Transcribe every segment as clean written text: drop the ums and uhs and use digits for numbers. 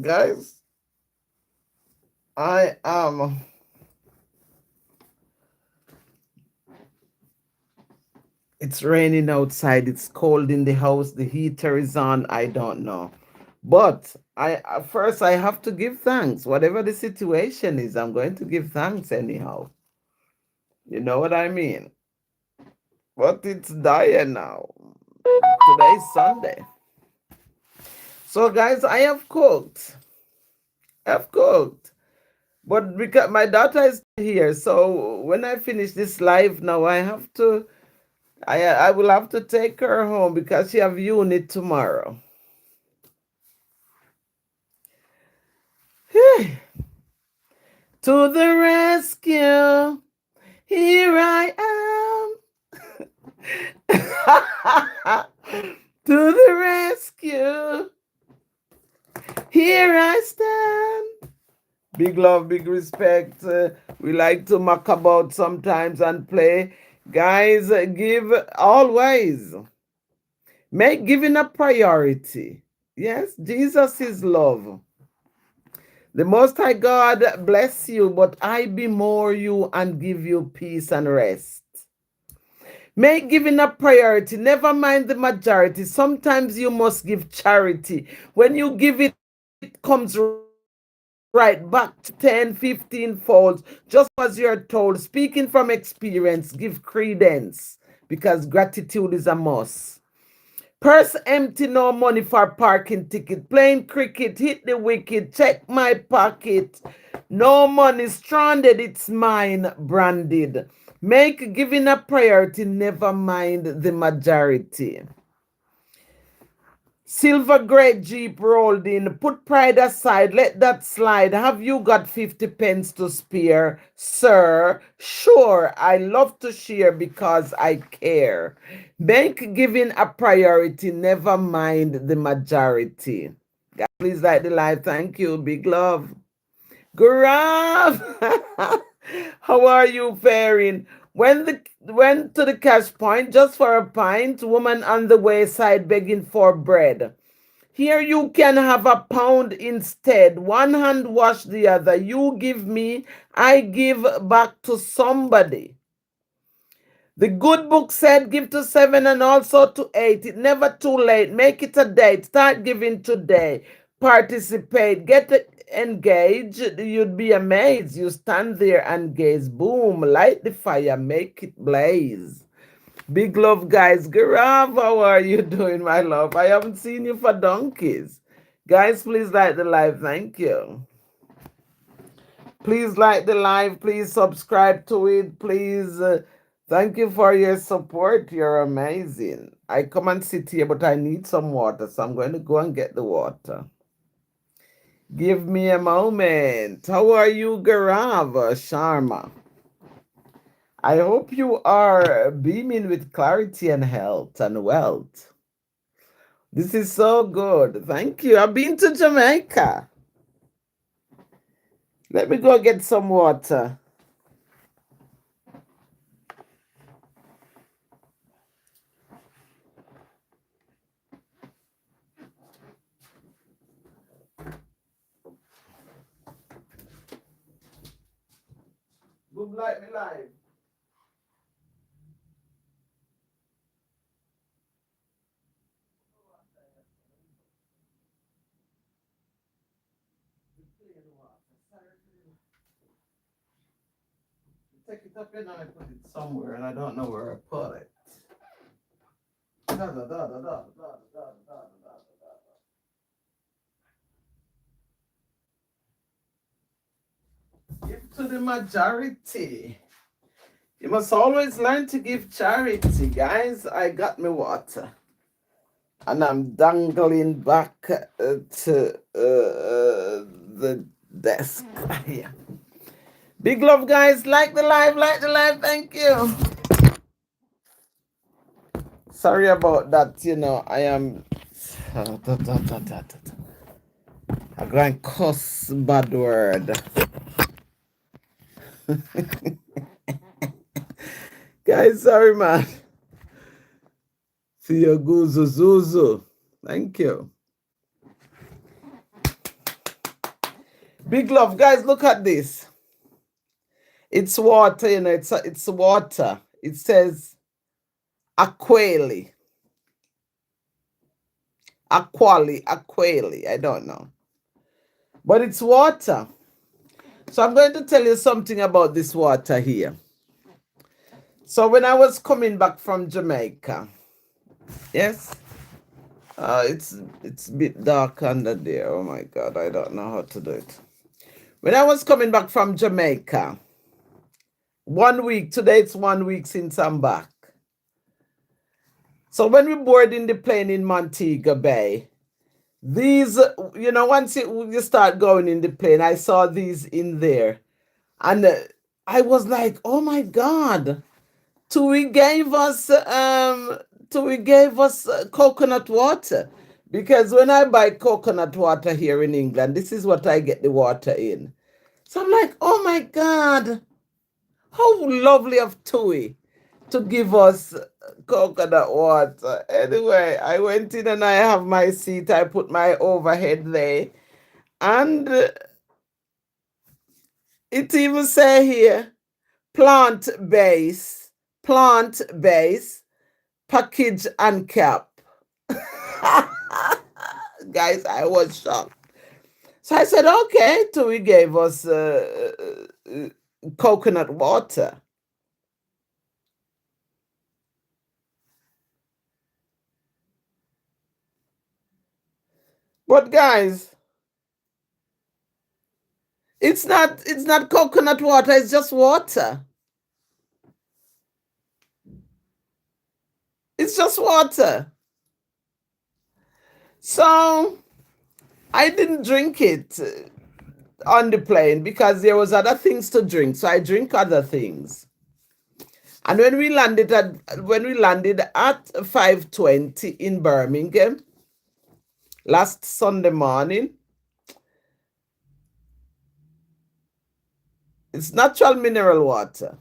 Guys, I am. It's raining outside. It's cold in the house. The heater is on. I don't know. But first I have to give thanks. Whatever the situation is, I'm going to give thanks anyhow. You know what I mean? But it's dire now. Today is Sunday. So guys, I have cooked. I've cooked. But because my daughter is here, so when I finish this live now, I will have to take her home because she have unit tomorrow. To the rescue, here I am. To the rescue, here I stand. Big love, big respect. We like to muck about sometimes and play. Guys, give always. Make giving a priority. Yes, Jesus is love. The Most High God bless you, but I be more you and give you peace and rest. Make giving a priority. Never mind the majority. Sometimes you must give charity. When you give it, it comes right back to 10, 15 folds, just as you're told. Speaking from experience, give credence because gratitude is a must. Purse empty, no money for parking ticket. Playing cricket, hit the wicket, check my pocket. No money, stranded, it's mine, branded. Make giving a priority, never mind the majority. Silver great Jeep rolled in. Put pride aside. Let that slide. Have you got 50 pence to spare, sir? Sure, I love to share because I care. Make giving a priority. Never mind the majority. God, please like the live. Thank you. Big love. Gurav, how are you faring? Went to the cash point just for a pint. Woman on the wayside begging for bread. Here you can have a pound instead. One hand wash the other. You give me, I give back to somebody. The good book said give to 7 and also to 8. It's never too late. Make it a date. Start giving today. Participate. Get engaged. You'd be amazed. You stand there and gaze. Boom. Light the fire. Make it blaze. Big love, guys. Garav, how are you doing, my love? I haven't seen you for donkeys. Guys, please like the live. Thank you. Please like the live. Please subscribe to it. Please. Thank you for your support. You're amazing. I come and sit here, but I need some water, so I'm going to go and get the water. Give me a moment. How are you, Garav Sharma? I hope you are beaming with clarity and health and wealth. This is so good. Thank you. I've been to Jamaica. Let me go get some water. Good light me live. Take it up and I put it somewhere and I don't know where I put it. Da, da, da, da, da, da, da, da, da, da, da. Give to the majority. You must always learn to give charity, guys. I got me water. And I'm dangling back to the desk here. Big love, guys. Like the live, like the live. Thank you. Sorry about that. I am. I'm going to cuss bad word. Guys, sorry, man. Fio Guzu Zuzu. Thank you. Big love, guys. Look at this. It's water, you know. It's water. It says aquali, aquali. I don't know, but it's water. So I'm going to tell you something about this water here. So when I was coming back from Jamaica, yes, it's a bit dark under there. Oh my God, I don't know how to do it. When I was coming back from Jamaica, 1 week, today it's 1 week since I'm back. So when we board in the plane in Montego Bay, these, once you start going in the plane, I saw these in there. And I was like, oh my God, Tui gave us coconut water. Because when I buy coconut water here in England, this is what I get the water in. So I'm like, oh my God, how lovely of Tui to give us coconut water. Anyway, I went in and I have my seat. I put my overhead there. And it even say here, plant-based, package and cap. Guys, I was shocked. So I said, okay, Tui gave us coconut water. But guys, it's not coconut water, it's just water. It's just water. So I didn't drink it on the plane because there was other things to drink. So I drink other things. And when we landed at 5:20 in Birmingham last Sunday morning, it's natural mineral water.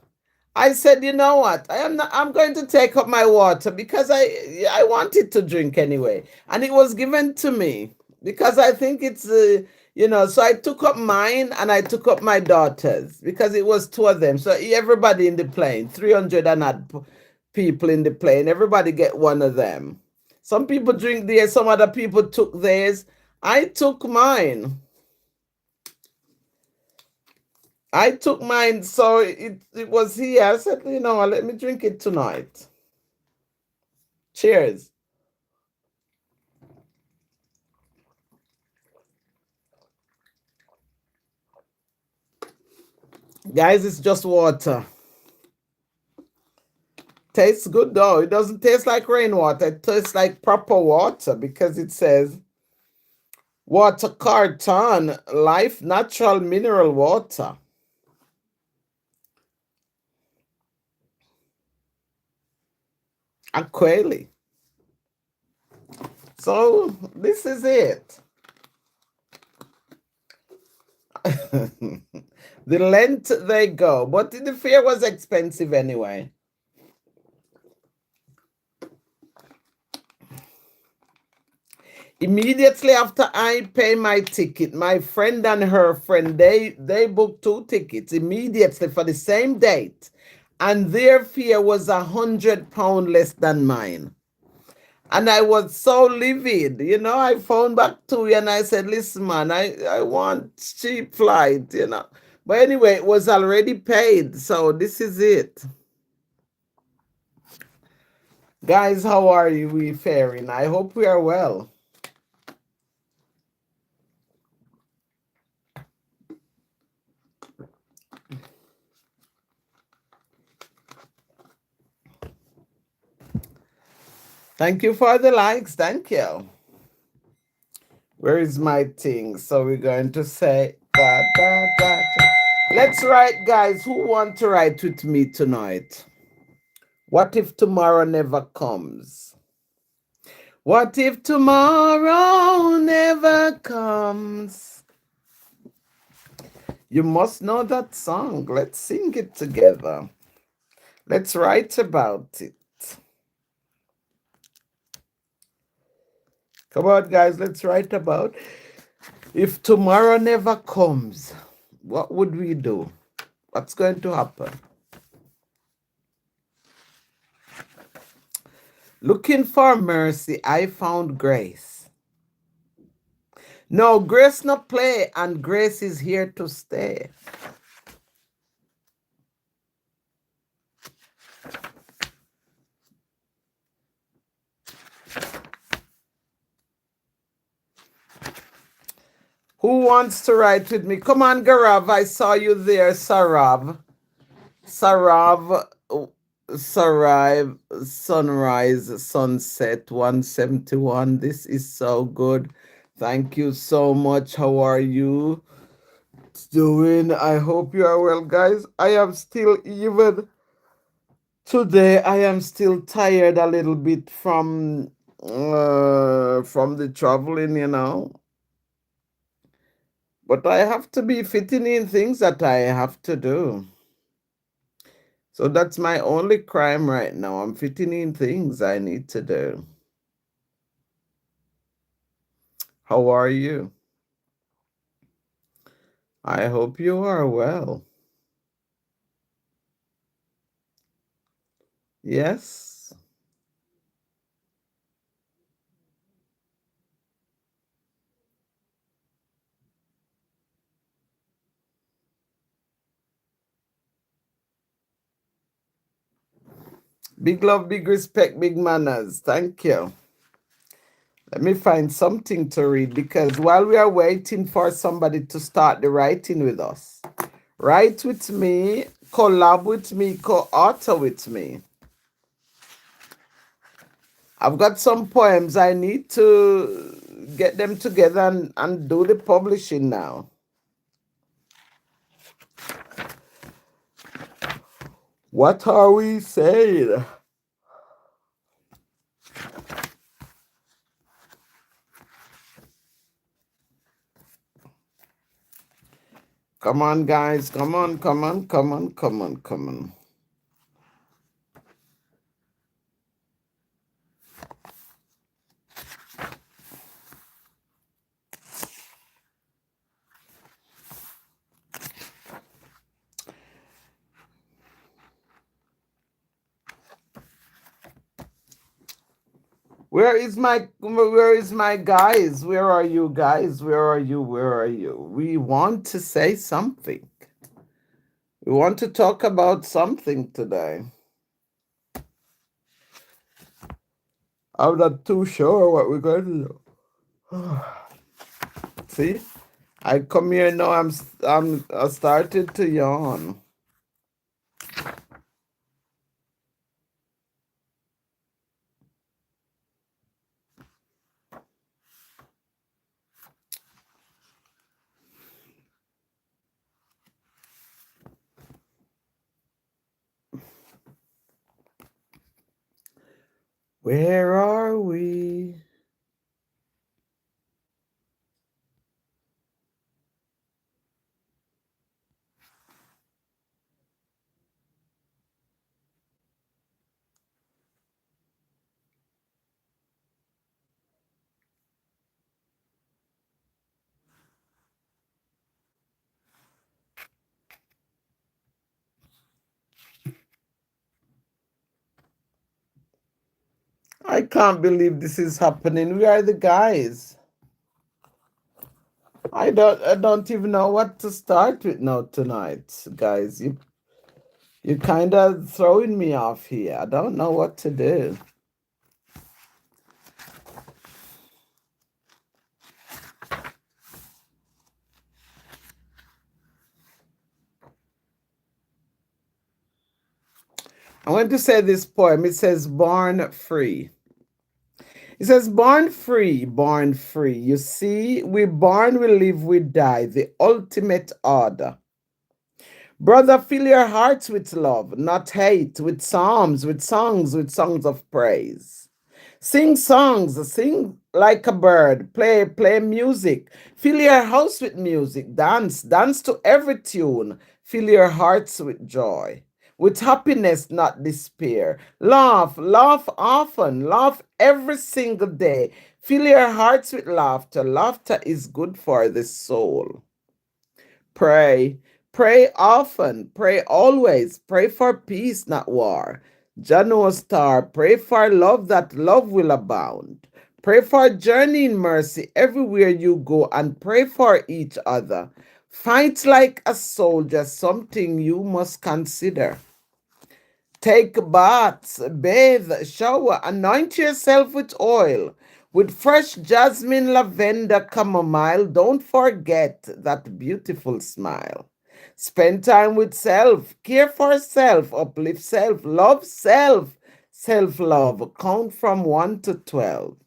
I said, you know what? I'm going to take up my water because I wanted to drink anyway. And it was given to me because I think it's so I took up mine and I took up my daughter's because it was two of them. So everybody in the plane, 300 and odd people in the plane, everybody get one of them. Some people drink theirs, some other people took theirs. I took mine. So it was here. I said, let me drink it tonight. Cheers. Guys, it's just water. Tastes good though. It doesn't taste like rainwater. It tastes like proper water because it says water carton, life natural mineral water. Aquali. So this is it. The length they go, but the fare was expensive anyway. Immediately after I pay my ticket, my friend and her friend, they booked 2 tickets immediately for the same date, and their fare was £100 less than mine. And I was so livid, I phoned back to you and I said, listen, man, I want cheap flight, But anyway, it was already paid, so this is it. Guys, how are we faring? I hope we are well. Thank you for the likes. Thank you. Where is my thing? So we're going to say da, da, da, da. Let's write, guys. Who want to write with me tonight? What if tomorrow never comes? What if tomorrow never comes? You must know that song. Let's sing it together. Let's write about it. Come on, guys. Let's write about If tomorrow never comes, what would we do? What's going to happen? Looking for mercy, I found grace. No, grace not play, and grace is here to stay. Who wants to write with me? Come on, Garav. I saw you there, Sarav. Sarav, Sarav, Sunrise, Sunset 171. This is so good. Thank you so much. How are you doing? I hope you are well, guys. I am still, even today, I am still tired a little bit from the traveling. But I have to be fitting in things that I have to do. So that's my only crime right now. I'm fitting in things I need to do. How are you? I hope you are well. Yes. Big love, big respect, big manners. Thank you. Let me find something to read, because while we are waiting for somebody to start the writing with us, write with me, collab with me, co-author with me. I've got some poems. I need to get them together and do the publishing now. What are we saying? Come on, guys. Come on, come on, come on, come on, come on. Where is my guys? Where are you guys? Where are you? Where are you? We want to say something. We want to talk about something today. I'm not too sure what we're going to do. See? I come here now, I started to yawn. Where are we? I can't believe this is happening. We are the guys. I don't even know what to start with now tonight, guys. You kind of throwing me off here. I don't know what to do. I'm going to say this poem. It says born free. It says born free, born free. You see, we born, we live, we die. The ultimate order. Brother, fill your hearts with love, not hate, with psalms, with songs of praise. Sing songs, sing like a bird, play music. Fill your house with music, dance to every tune. Fill your hearts with joy, with happiness, not despair. Laugh often, laugh every single day. Fill your hearts with laughter. Laughter is good for the soul. Pray. Pray often. Pray always. Pray for peace, not war. Jano Star. Pray for love that love will abound. Pray for journey in mercy everywhere you go and pray for each other. Fight like a soldier, something you must consider. Take baths, bathe, shower, anoint yourself with oil, with fresh jasmine, lavender, chamomile. Don't forget that beautiful smile. Spend time with self, care for self, uplift self, self love. Count from 1 to 12.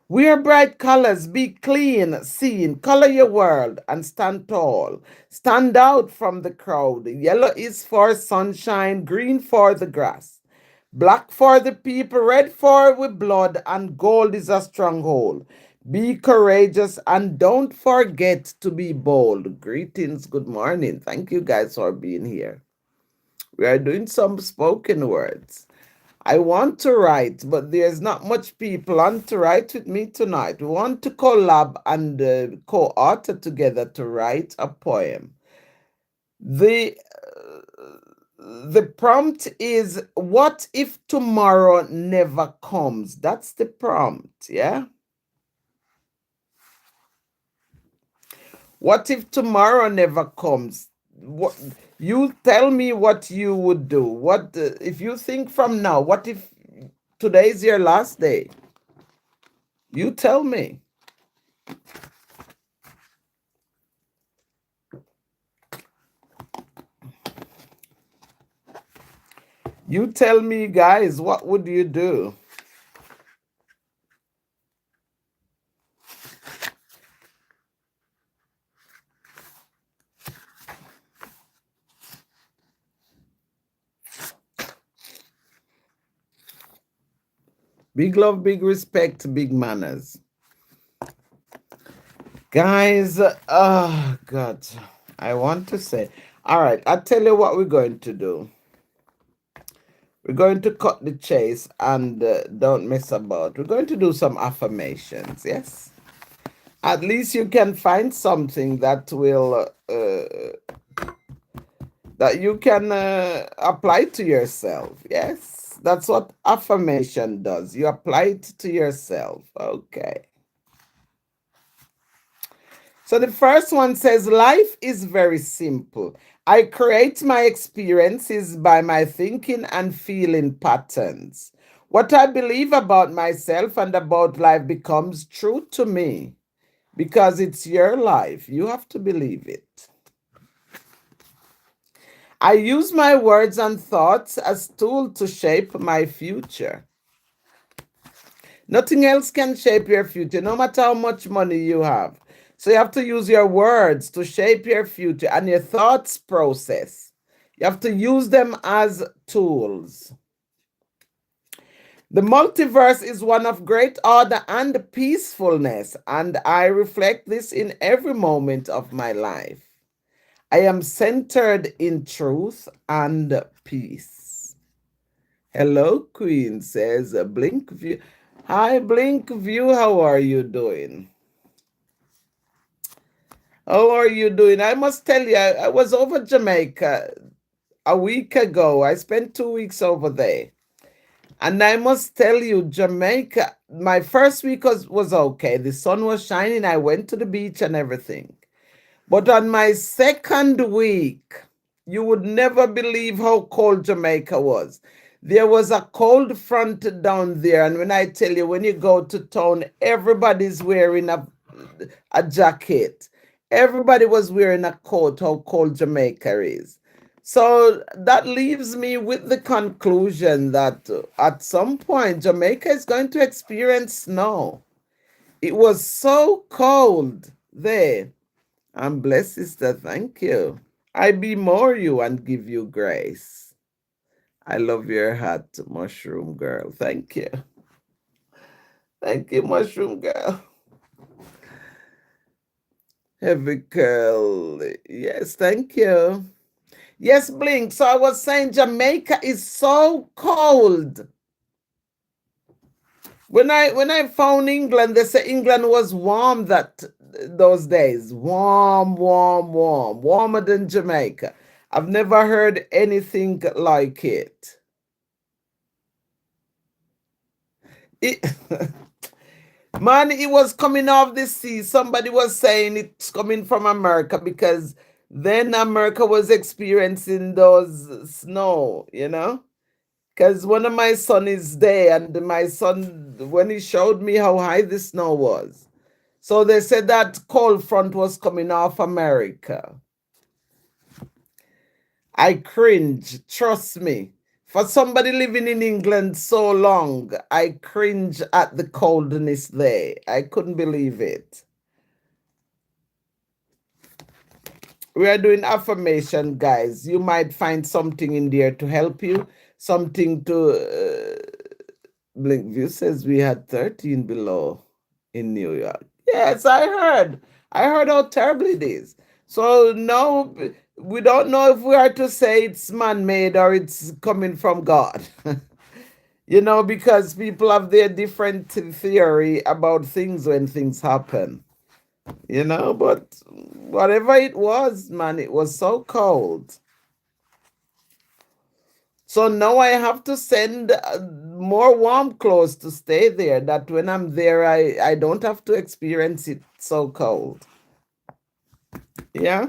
Wear bright colors, be clean, seen, color your world, and stand tall. Stand out from the crowd. Yellow is for sunshine, green for the grass. Black for the people, red for with blood, and gold is a stronghold. Be courageous and don't forget to be bold. Greetings, good morning. Thank you guys for being here. We are doing some spoken words. I want to write, but there's not much people on to write with me tonight. We want to collab and co-author together to write a poem. The prompt is, what if tomorrow never comes? That's the prompt, yeah? What if tomorrow never comes? What, you tell me what you would do. What if you think from now? What if today's your last day? You tell me. You tell me, guys, what would you do? Big love, big respect, big manners. Guys, oh God, I want to say, all right, I'll tell you what we're going to do. We're going to cut the chase and don't mess about. We're going to do some affirmations, yes? At least you can find something that will, that you can apply to yourself, yes? That's what affirmation does. You apply it to yourself, okay? So the first one says, life is very simple. I create my experiences by my thinking and feeling patterns. What I believe about myself and about life becomes true to me because it's your life. You have to believe it. I use my words and thoughts as tools to shape my future. Nothing else can shape your future, no matter how much money you have. So you have to use your words to shape your future and your thoughts process. You have to use them as tools. The multiverse is one of great order and peacefulness, and I reflect this in every moment of my life. I am centered in truth and peace. Hello, Queen, says Blink View. Hi, Blink View, how are you doing? How are you doing? I must tell you, I was over Jamaica a week ago. I spent 2 weeks over there. And I must tell you, Jamaica, my first week was okay. The sun was shining. I went to the beach and everything. But on my second week, you would never believe how cold Jamaica was. There was a cold front down there. And when I tell you, when you go to town, everybody's wearing a jacket. Everybody was wearing a coat, how cold Jamaica is. So that leaves me with the conclusion that at some point, Jamaica is going to experience snow. It was so cold there. I'm blessed, sister. Thank you. I bemour you and give you grace. I love your hat, Mushroom Girl. Thank you. Thank you, Mushroom Girl. Heavy Girl. Yes, thank you. Yes, Blink. So I was saying Jamaica is so cold. When I found England, they say England was warm that those days. Warm, warm, warm. Warmer than Jamaica. I've never heard anything like it. It Man, it was coming off the sea. Somebody was saying it's coming from America because then America was experiencing those snow. Because one of my son is there, and my son, when he showed me how high the snow was, so they said that cold front was coming off America. I cringe, trust me. For somebody living in England so long, I cringe at the coldness there. I couldn't believe it. We are doing affirmation, guys. You might find something in there to help you, something to Blinkview says we had 13 below in New York. Yes, I heard. I heard how terrible it is. So no, we don't know if we are to say it's man-made or it's coming from God. Because people have their different theory about things when things happen. But whatever it was, man, it was so cold. So now I have to send more warm clothes to stay there, that when I'm there, I don't have to experience it so cold. Yeah.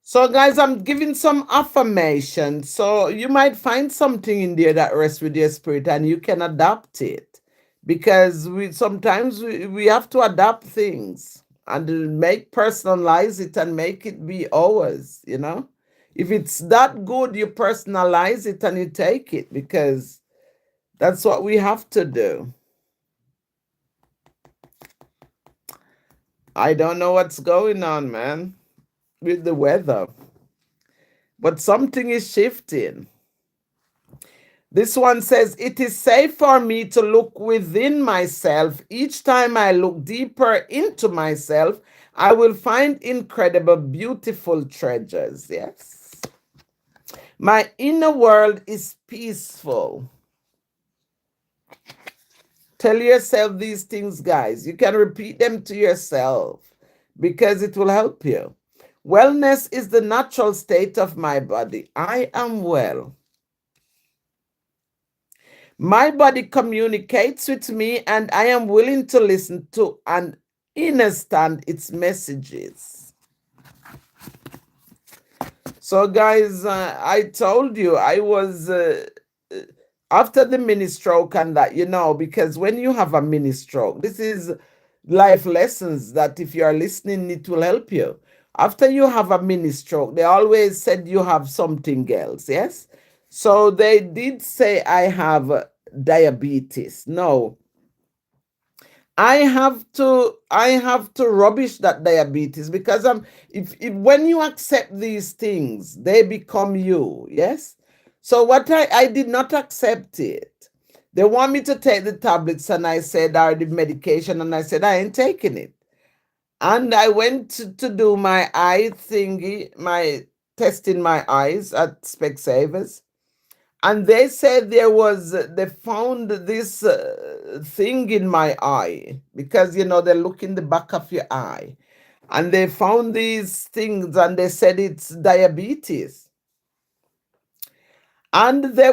So, guys, I'm giving some affirmation. So you might find something in there that rests with your spirit and you can adapt it. Because sometimes we have to adapt things and personalize it and make it be ours. If it's that good, you personalize it and you take it, because that's what we have to do. I don't know what's going on, man, with the weather, but something is shifting. This one says, it is safe for me to look within myself. Each time I look deeper into myself, I will find incredible, beautiful treasures. Yes. My inner world is peaceful. Tell yourself these things, guys. You can repeat them to yourself because it will help you. Wellness is the natural state of my body. I am well. My body communicates with me, and I am willing to listen to and understand its messages. So, guys, I told you I was after the mini stroke and that, because when you have a mini stroke, this is life lessons that if you are listening, it will help you. After you have a mini stroke, they always said you have something else, yes? So they did say I have diabetes. No, I have to rubbish that diabetes, because if when you accept these things, they become you. Yes. So what I did not accept it. They want me to take the tablets, and I said, or the medication, and I said I ain't taking it. And I went to do my eye thingy, my testing my eyes at Specsavers. And they said they found this thing in my eye, because they look in the back of your eye, and they found these things, and they said it's diabetes. And they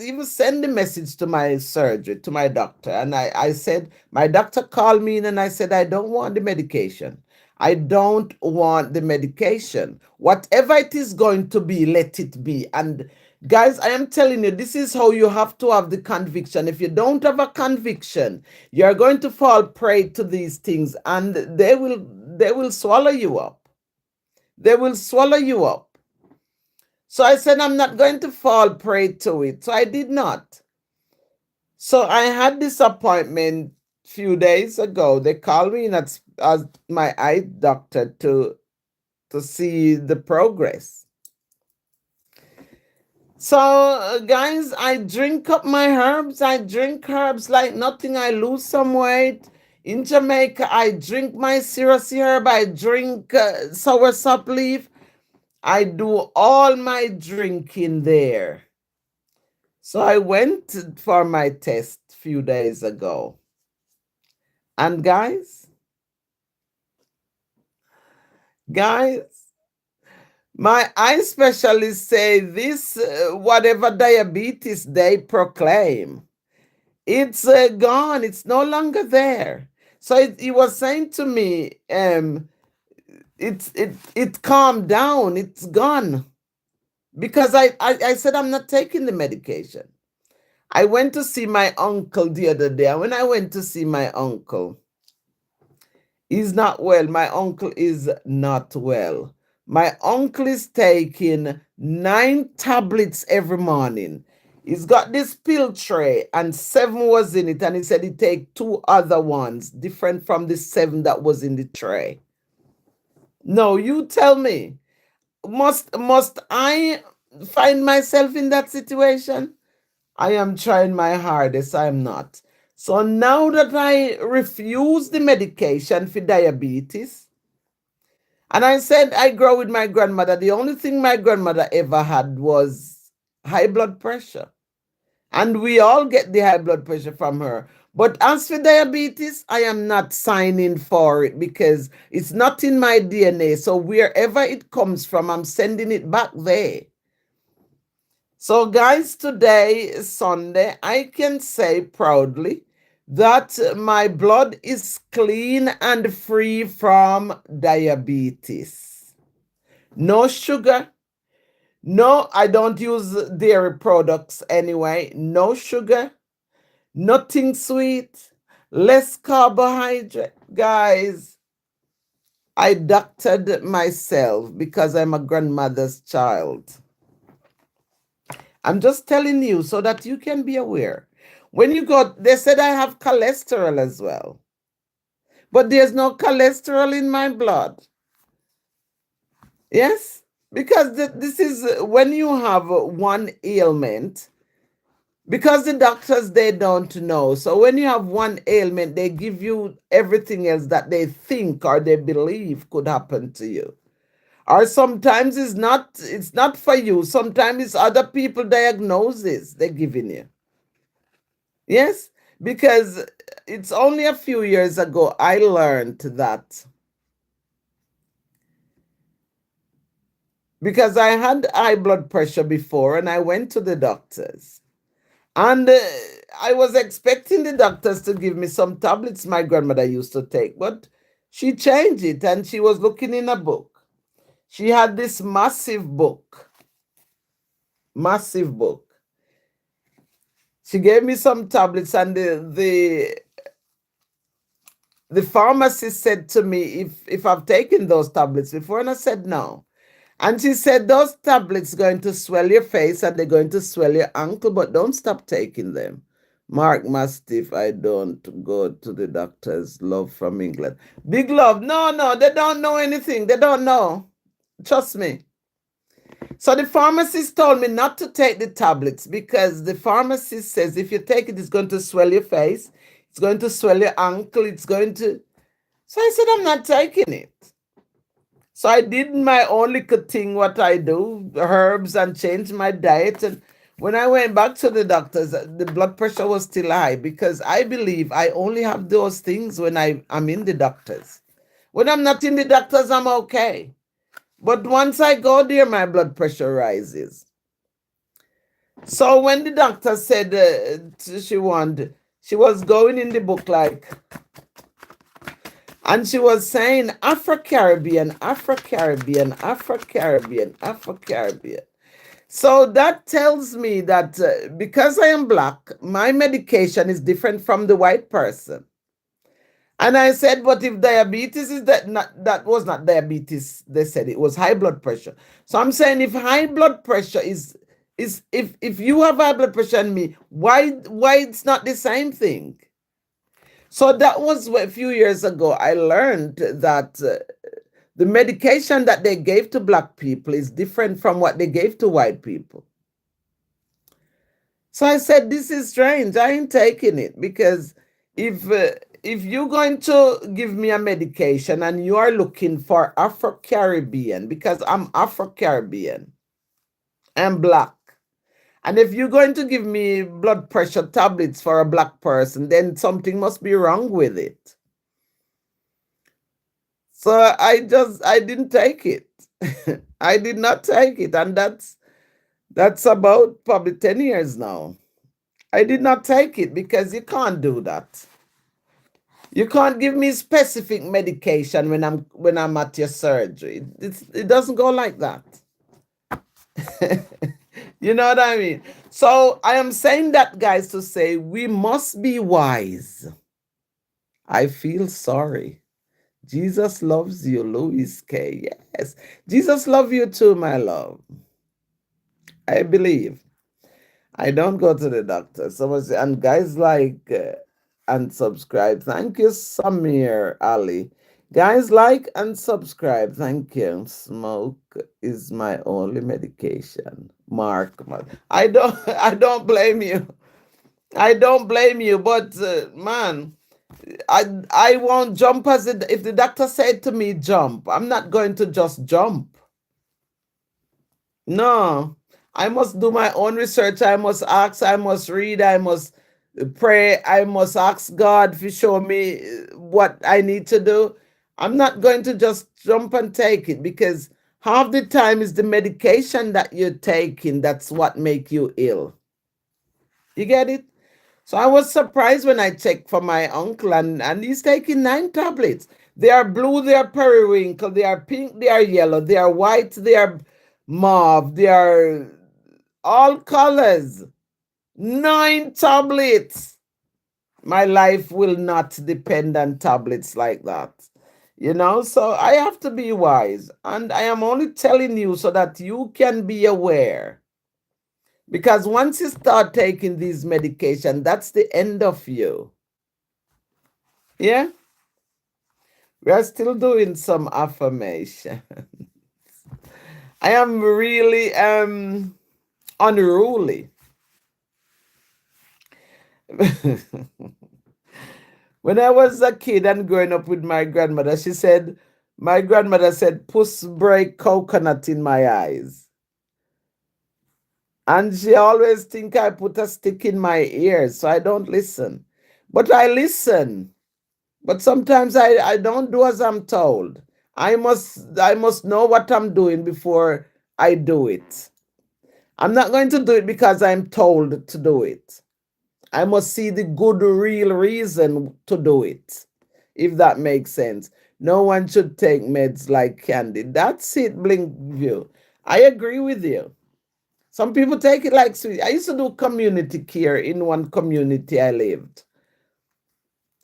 even send a message to my surgery, to my doctor. And I said, my doctor called me in, and I said, I don't want the medication. I don't want the medication. Whatever it is going to be, let it be. And guys, I am telling you, this is how you have to have the conviction. If you don't have a conviction, you're going to fall prey to these things, and they will swallow you up. They will swallow you up. So I said, I'm not going to fall prey to it. So I did not. So I had this appointment a few days ago. They called me in as my eye doctor to see the progress. So, guys, I drink up my herbs. I drink herbs like nothing. I lose some weight. In Jamaica, I drink my Sirasi herb. I drink soursop leaf. I do all my drinking there. So I went for my test a few days ago. And guys, my eye specialist say this, whatever diabetes they proclaim, it's gone. It's no longer there. So he was saying to me, it calmed down. It's gone because I said I'm not taking the medication. I went to see my uncle the other day. And when I went to see my uncle, he's not well. My uncle is not well. My uncle is taking 9 tablets every morning. He's got this pill tray and 7 was in it. And he said he take 2 other ones, different from the 7 that was in the tray. No, you tell me. Must I find myself in that situation? I am trying my hardest. I'm not. So now that I refuse the medication for diabetes, and I said I grew up with my grandmother, the only thing my grandmother ever had was high blood pressure. And we all get the high blood pressure from her. But as for diabetes, I am not signing for it because it's not in my DNA. So wherever it comes from, I'm sending it back there. So, guys, today is Sunday. I can say proudly that my blood is clean and free from diabetes. No sugar. No, I don't use dairy products anyway. No sugar. Nothing sweet. Less carbohydrate. Guys, I doctored myself because I'm a grandmother's child. I'm just telling you so that you can be aware. When you go, they said I have cholesterol as well. But there's no cholesterol in my blood. Yes? Because this is when you have one ailment, because the doctors, they don't know. So when you have one ailment, they give you everything else that they think or they believe could happen to you. Or sometimes it's not for you. Sometimes it's other people diagnoses they're giving you. Yes, because it's only a few years ago I learned that because I had high blood pressure before and I went to the doctors. And I was expecting the doctors to give me some tablets my grandmother used to take, but she changed it and she was looking in a book. She had this massive book. Massive book. She gave me some tablets and the pharmacist said to me if I've taken those tablets before, and I said no. And she said those tablets going to swell your face and they're going to swell your ankle, but don't stop taking them. Mark Mastiff, I don't go to the doctors. Love from England. Big love. No, they don't know anything. They don't know. Trust me. So the pharmacist told me not to take the tablets because the pharmacist says if you take it, it's going to swell your face. It's going to swell your ankle. It's going to... So I said, I'm not taking it. So I did my own little thing, what I do, herbs, and changed my diet. And when I went back to the doctors, the blood pressure was still high because I believe I only have those things when I'm in the doctors. When I'm not in the doctors, I'm okay. But once I go there, my blood pressure rises. So when the doctor said she was going in the book like, and she was saying Afro-Caribbean, Afro-Caribbean, Afro-Caribbean, Afro-Caribbean. So that tells me that because I am black, my medication is different from the white person. And I said, but if diabetes is that was not diabetes, they said it was high blood pressure. So I'm saying if high blood pressure is if you have high blood pressure and me, why it's not the same thing? So that was a few years ago. I learned that the medication that they gave to black people is different from what they gave to white people. So I said, this is strange. I ain't taking it because if you're going to give me a medication and you are looking for Afro-Caribbean, because I'm Afro-Caribbean, I'm black, And if you're going to give me blood pressure tablets for a black person, then something must be wrong with it. So I didn't take it. I did not take it. And that's about probably 10 years now. I did not take it because you can't do that. You can't give me specific medication when I'm at your surgery. It doesn't go like that. You know what I mean? So I am saying that, guys, to say we must be wise. I feel sorry. Jesus loves you, Louis K. Yes. Jesus loves you too, my love. I believe. I don't go to the doctor. Someone say, and guys like and subscribe. Thank you, Samir Ali. Guys like and subscribe. Thank you. Smoke is my only medication. Mark, I don't blame you. I don't blame you, but man, I won't jump if the doctor said to me jump. I'm not going to just jump. No, I must do my own research. I must ask, I must read, I must pray, I must ask God to show me what I need to do. I'm not going to just jump and take it because half the time is the medication that you're taking that's what make you ill. You get it? So I was surprised when I checked for my uncle and he's taking 9 tablets. They are blue, they are periwinkle, they are pink, they are yellow, they are white, they are mauve, they are all colors. 9 tablets. My life will not depend on tablets like that. So I have to be wise. And I am only telling you so that you can be aware. Because once you start taking these medication, that's the end of you. Yeah? We are still doing some affirmation. I am really unruly. When I was a kid and growing up with my grandmother, my grandmother said, puss break coconut in my eyes. And she always think I put a stick in my ears, so I don't listen. But I listen. But sometimes I don't do as I'm told. I must know what I'm doing before I do it. I'm not going to do it because I'm told to do it. I must see the good real reason to do it, if that makes sense. No one should take meds like candy. That's it, Blink View. I agree with you. Some people take it like sweet. I used to do community care in one community I lived.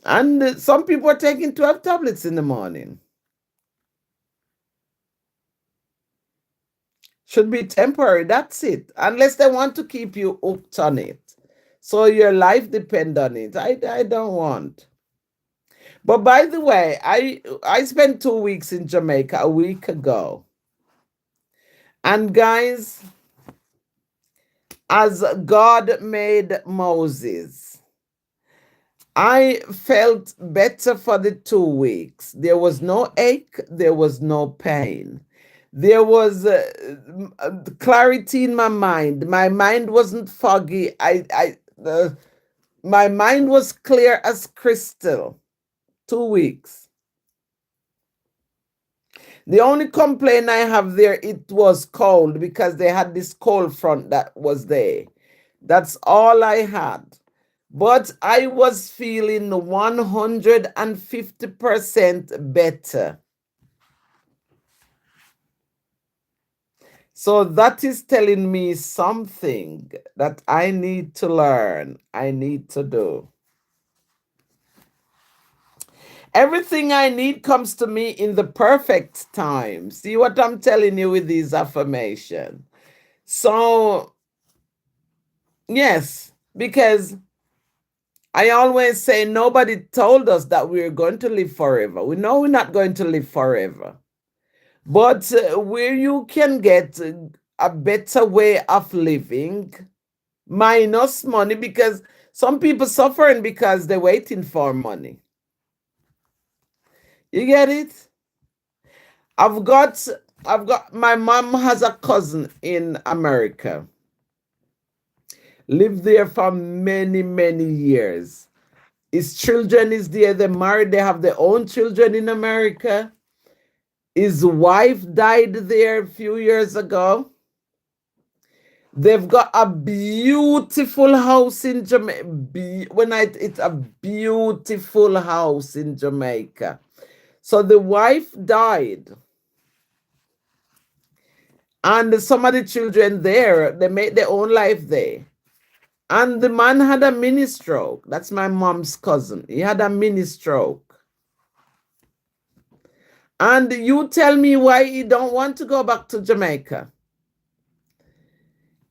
And some people are taking 12 tablets in the morning. Should be temporary. That's it. Unless they want to keep you hooked on it. So your life depends on it. I don't want. But by the way, I spent 2 weeks in Jamaica a week ago. And guys, as God made Moses, I felt better for the 2 weeks. There was no ache, there was no pain. There was clarity in my mind. My mind wasn't foggy. My mind was clear as crystal. 2 weeks. The only complaint I have there, it was cold because they had this cold front that was there. That's all I had. But I was feeling 150% better. So that is telling me something that I need to learn, I need to do. Everything I need comes to me in the perfect time. See what I'm telling you with these affirmations? So, yes, because I always say nobody told us that we're going to live forever. We know we're not going to live forever. But where you can get a better way of living, minus money, because some people suffering because they're waiting for money. You get it? I've got my mom has a cousin in America. lived there for many, many years. His children is there. They're married. They have their own children in America. His wife died there a few years ago. They've got a beautiful house in Jamaica. It's a beautiful house in Jamaica. So the wife died, and some of the children there, they made their own life there. And the man had a mini stroke. That's my mom's cousin. He had a mini stroke. And you tell me why he don't want to go back to Jamaica.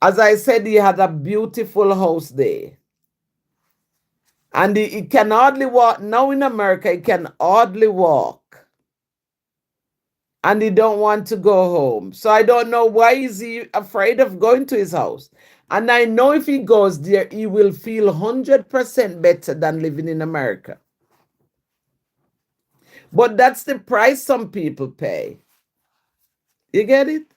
As I said, he had a beautiful house there. And he can hardly walk. Now in America, he can hardly walk. And he don't want to go home. So I don't know why is he afraid of going to his house. And I know if he goes there, he will feel 100% better than living in America. But that's the price some people pay. You get it?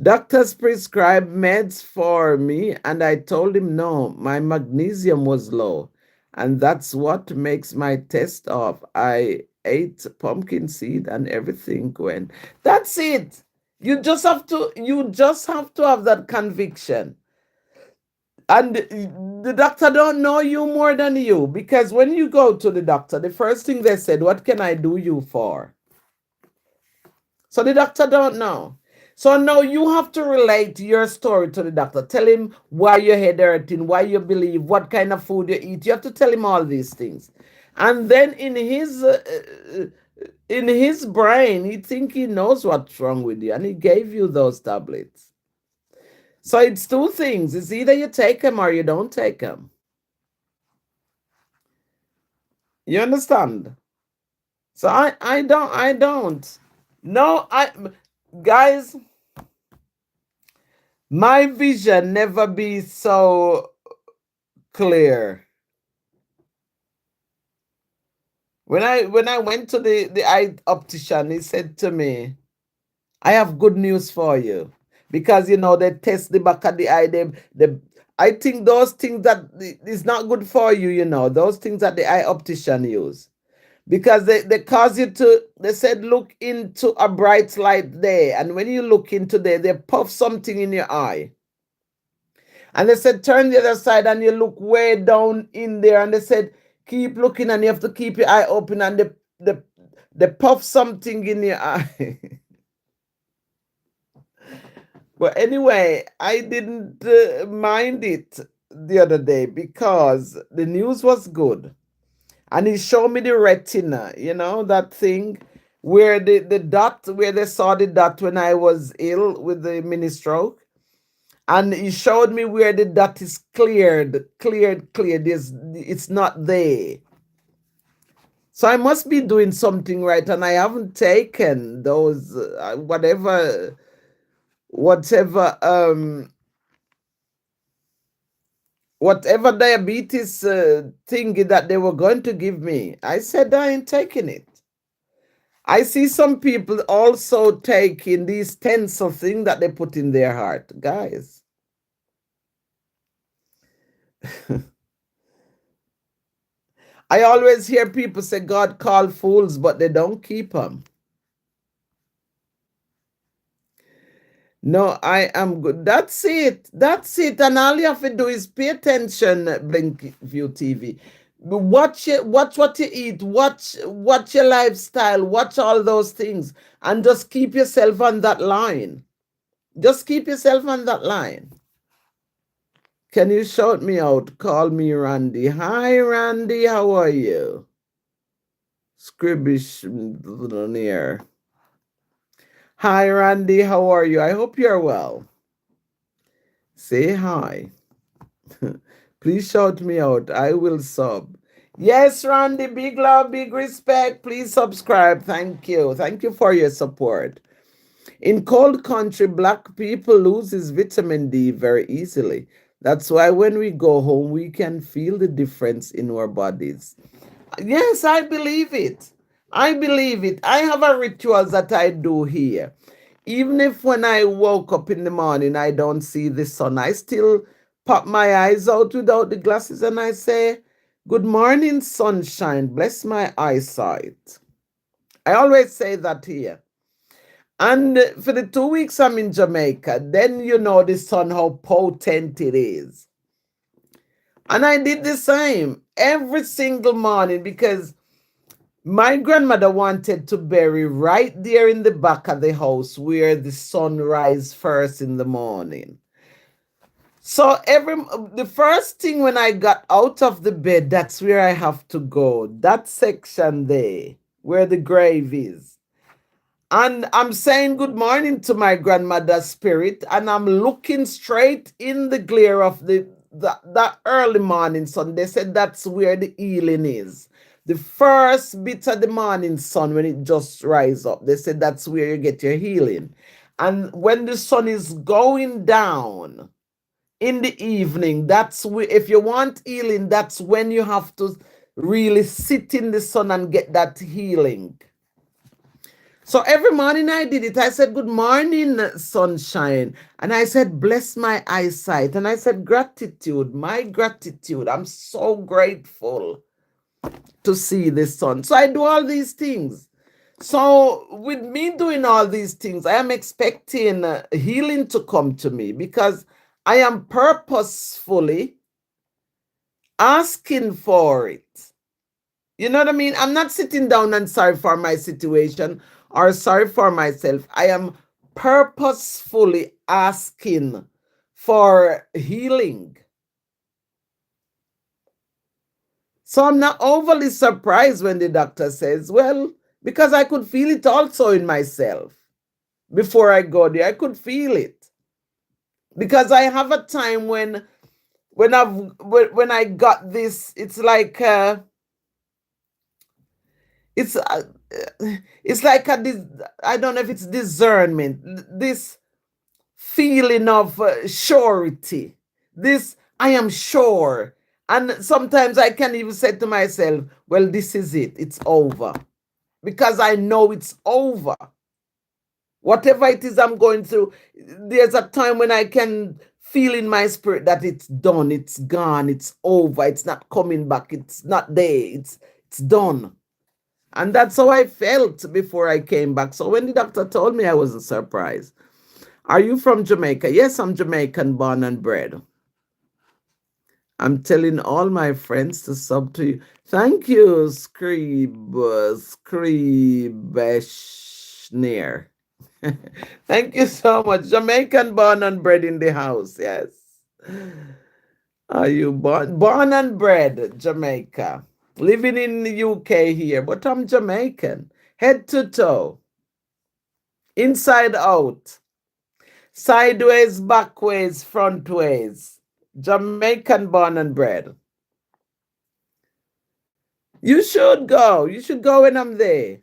Doctors prescribed meds for me, and I told him no, my magnesium was low. And that's what makes my test off. I ate pumpkin seed and everything went. That's it. You just have to have that conviction. And the doctor don't know you more than you, because when you go to the doctor, the first thing they said, what can I do you for? So the doctor don't know. So now you have to relate your story to the doctor. Tell him why your head hurting, why you believe, what kind of food you eat. You have to tell him all these things. And then in his brain, he think he knows what's wrong with you, and he gave you those tablets. So it's two things. It's either you take them or you don't take them. You understand? So I don't. No, guys, my vision never be so clear. When I went to the eye optician, he said to me, I have good news for you. Because they test the back of the eye. I think those things that is not good for you, those things that the eye optician use. Because they cause you to, they said, look into a bright light there. And when you look into there, they puff something in your eye. And they said, turn the other side and you look way down in there. And they said, keep looking and you have to keep your eye open, and they puff something in your eye. But anyway, I didn't mind it the other day because the news was good. And he showed me the retina, that thing where the dot, where they saw the dot when I was ill with the mini stroke. And he showed me where the dot is cleared. It's not there. So I must be doing something right, and I haven't taken those whatever diabetes thing that they were going to give me. I said I ain't taking it. I see some people also taking these stencil thing that they put in their heart. Guys. I always hear people say God called fools, but they don't keep them. No, I am good. That's it. And all you have to do is pay attention, Blinkview TV. Watch what you eat, watch your lifestyle, watch all those things, and just keep yourself on that line. Just keep yourself on that line. Can you shout me out? Call me Randy. Hi, Randy. How are you? Scribbish near. Hi, Randy. How are you? I hope you're well. Say hi. Please shout me out. I will sub. Yes, Randy. Big love, big respect. Please subscribe. Thank you. Thank you for your support. In cold country, Black people loses vitamin D very easily. That's why when we go home, we can feel the difference in our bodies. Yes, I believe it. I believe it. I have a ritual that I do here. Even if when I woke up in the morning, I don't see the sun, I still pop my eyes out without the glasses and I say, "Good morning, sunshine. Bless my eyesight." I always say that here. And for the 2 weeks I'm in Jamaica, then you know the sun, how potent it is. And I did the same every single morning because my grandmother wanted to bury right there in the back of the house where the sun rise first in the morning. So the first thing when I got out of the bed, that's where I have to go. That section there, where the grave is. And I'm saying good morning to my grandmother's spirit, and I'm looking straight in the glare of that early morning sun. They said that's where the healing is. The first bit of the morning sun when it just rise up. They said that's where you get your healing. And when the sun is going down in the evening, that's where, if you want healing, that's when you have to really sit in the sun and get that healing. So every morning I did it. I said, "Good morning, sunshine." And I said, "Bless my eyesight." And I said, "Gratitude, my gratitude. I'm so grateful to see the sun." So I do all these things. So with me doing all these things, I am expecting healing to come to me because I am purposefully asking for it. You know what I mean? I'm not sitting down and sorry for my situation or sorry for myself. I am purposefully asking for healing. So I'm not overly surprised when the doctor says, well, because I could feel it also in myself. Before I go there, I could feel it. Because I have a time when I got this, it's like it's like I don't know if it's discernment, this feeling of surety, this I am sure. And sometimes I can even say to myself, well, this is it, it's over, because I know it's over. Whatever it is I'm going through, there's a time when I can feel in my spirit that it's done, it's gone, it's over, it's not coming back, it's not there, it's done. And that's how I felt before I came back. So when the doctor told me, I wasn't surprised. Are you from Jamaica? Yes, I'm Jamaican, born and bred. I'm telling all my friends to sub to you. Thank you, Scribeshneer. Thank you so much. Jamaican, born and bred in the house. Yes. Are you born and bred Jamaica? Living in the UK here, but I'm Jamaican. Head to toe. Inside out. Sideways, backways, frontways. Jamaican, born and bred. You should go. You should go when I'm there.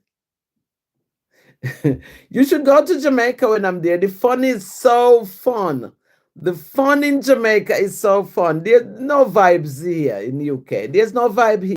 You should go to Jamaica when I'm there. The fun is so fun. The fun in Jamaica is so fun. There's no vibes here in UK. There's no vibe here.